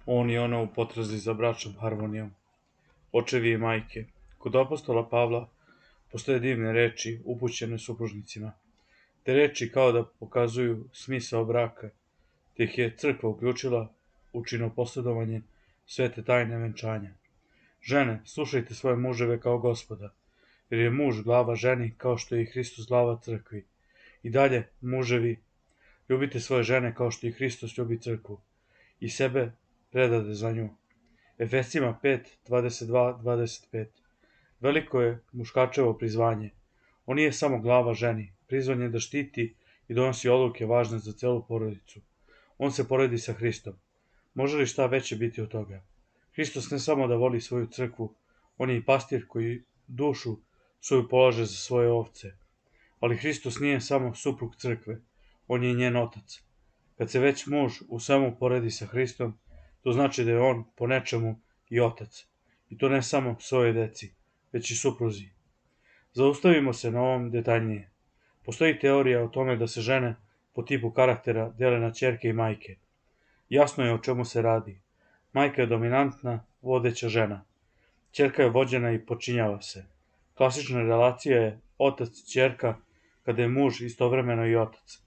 On i ona u potrazi za bračnom harmonijom, očevi i majke. Kod apostola Pavla postoje divne reči upućene supružnicima. Te reči kao da pokazuju smisao braka, te ih je crkva uključila u činoposjedovanje svete tajne venčanja. Žene, slušajte svoje muževe kao Gospoda, jer je muž glava ženi kao što je i Hristos glava crkvi. I dalje, muževi, ljubite svoje žene kao što i Hristos ljubi crkvu i sebe predade za nju. Efesima 5:22-25. Veliko je muškačevo prizvanje. On nije samo glava ženi, prizvan je da štiti i donosi odluke važne za celu porodicu. On se poredi sa Hristom. Može li šta veće biti od toga? Hristos ne samo da voli svoju crkvu, on je i pastir koji dušu svoju polaže za svoje ovce. Ali Hristos nije samo suprug crkve, on je i njen otac. Kad se već muž u svemu poredi sa Hristom, to znači da je on po nečemu i otac. I to ne samo svoje deci, već i supruzi. Zaustavimo se na ovom detaljnije. Postoji teorija o tome da se žene po tipu karaktera dele na ćerke i majke. Jasno je o čemu se radi. Majka je dominantna, vodeća žena. Ćerka je vođena i podčinjava se. Klasična relacija je otac-ćerka, kada je muž istovremeno i otac.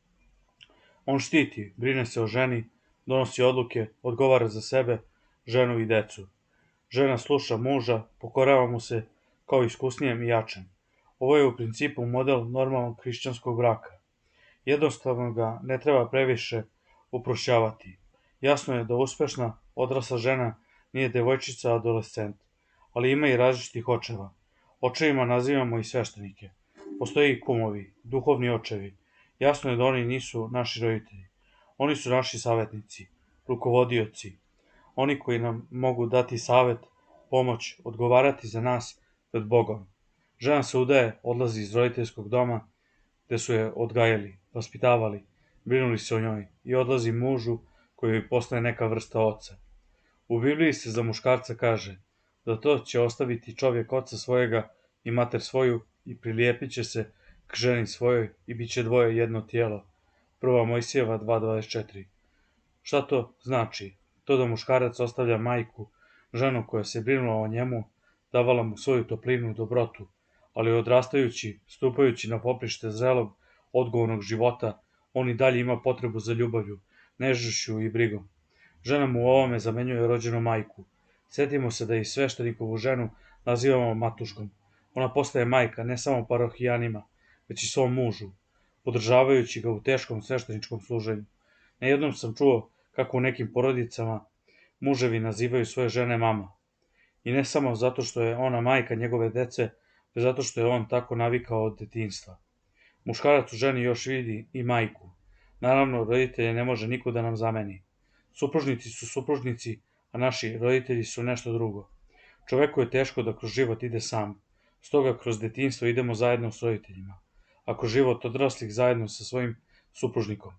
On štiti, brine se o ženi, donosi odluke, odgovara za sebe, ženu i decu. Žena sluša muža, pokorava mu se kao iskusnijem i jačem. Ovo je u principu model normalnog hrišćanskog braka. Jednostavno ga ne treba previše uprošćavati. Jasno je da uspešna odrasla žena nije devojčica adolescent, ali ima i različitih očeva. Očevima nazivamo i sveštenike. Postoje i kumovi, duhovni očevi. Jasno je da oni nisu naši roditelji. Oni su naši savetnici, rukovodioci, oni koji nam mogu dati savet, pomoć, odgovarati za nas pred Bogom. Žena se udaje, odlazi iz roditeljskog doma gde su je odgajali, vaspitavali, brinuli se o njoj i odlazi mužu koji joj postaje neka vrsta oca. U Bibliji se za muškarca kaže da to će ostaviti čovjek oca svojega i mater svoju i prilijepit će se k ženi svojoj i bit će dvoje jedno tijelo. 1. Mojsijeva 2:24. Šta to znači? To da muškarac ostavlja majku, ženu koja se brinula o njemu, davala mu svoju toplinu i dobrotu, ali odrastajući, stupajući na poprište zrelog, odgovornog života, on i dalje ima potrebu za ljubavlju, nežnošću i brigom. Žena mu u ovome zamenjuje rođenu majku. Setimo se da i sveštenikovu ženu nazivamo matuškom. Ona postaje majka ne samo parohijanima, već i svom mužu, podržavajući ga u teškom svešteničkom služenju. Nejednom sam čuo kako u nekim porodicama muževi nazivaju svoje žene mama. I ne samo zato što je ona majka njegove dece, već zato što je on tako navikao od detinjstva. Muškarac u ženi još vidi i majku. Naravno, roditelje ne može niko da nam zameni. Supružnici su supružnici, a naši roditelji su nešto drugo. Čoveku je teško da kroz život ide sam. Stoga kroz detinjstvo idemo zajedno s roditeljima. A kroz život odraslih zajedno sa svojim supružnikom.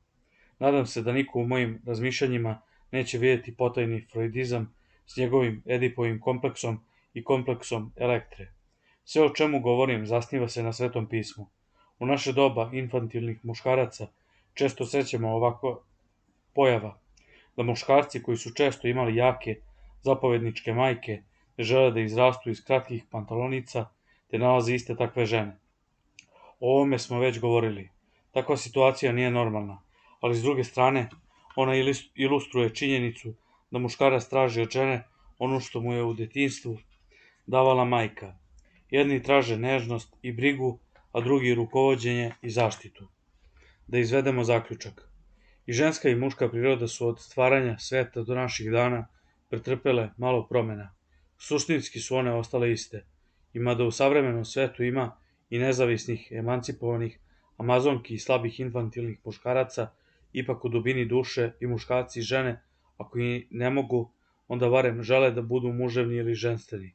Nadam se da niko u mojim razmišljanjima neće vidjeti potajni freudizam s njegovim Edipovim kompleksom i kompleksom Elektre. Sve o čemu govorim zasniva se na Svetom pismu. U naše doba infantilnih muškaraca često srećemo ovako pojava, da muškarci koji su često imali jake, zapovedničke majke ne žele da izrastu iz kratkih pantalonica te nalaze iste takve žene. O ovome smo već govorili. Takva situacija nije normalna, ali s druge strane, ona ilustruje činjenicu da muškarac traži od žene ono što mu je u detinjstvu davala majka. Jedni traže nežnost i brigu, a drugi rukovođenje i zaštitu. Da izvedemo zaključak. I ženska i muška priroda su od stvaranja sveta do naših dana pretrpele malo promjena. Suštinski su one ostale iste. I mada u savremenom svetu ima i nezavisnih, emancipovanih, amazonki i slabih infantilnih muškaraca, ipak u dubini duše i muškarci i žene, ako i ne mogu, onda barem žele da budu muževni ili ženstveni.